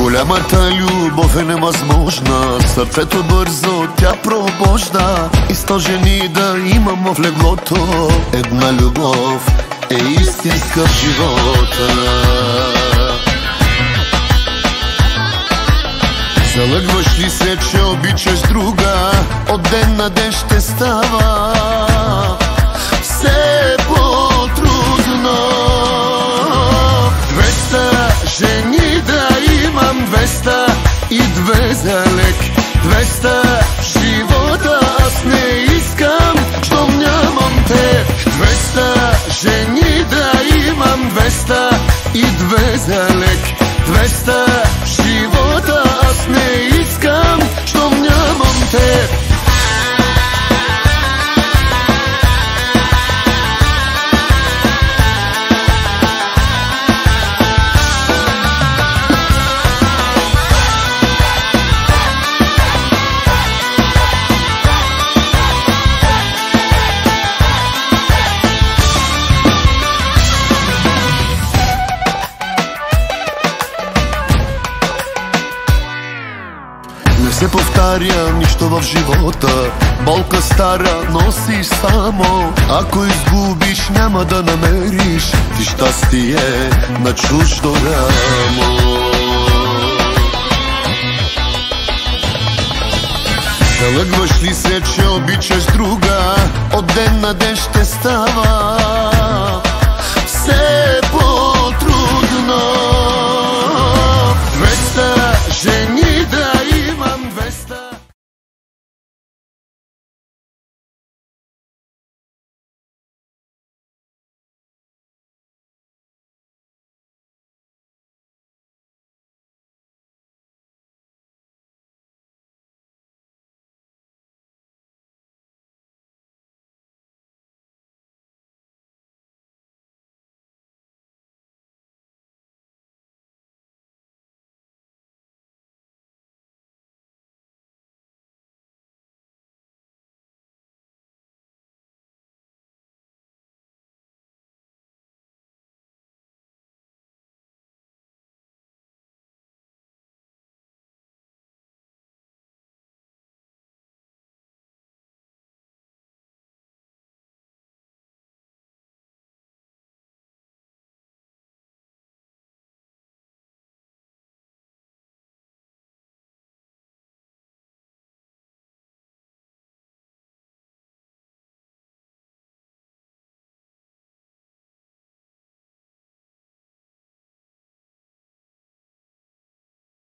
Голямата любов е невъзможна, сърцето бързо тя пробожда. И 100 жени да имам в леглото, една любов е истинска в живота. Залъгваш ли се, че обичаш друга, от ден на ден ще става все по-трудно. 200 жени да имам, 202 за лек, 200 в живота аз не искам, щом нямам те. 200 жени да имам, 202 за лек, 200 в живота аз не искам, щом нямам те. Не се повтаря нищо в живота, болка стара носиш само. Ако изгубиш, няма да намериш ти щастие на чуждо рамо. Залъгваш ли се, че обичаш друга, от ден на ден ще става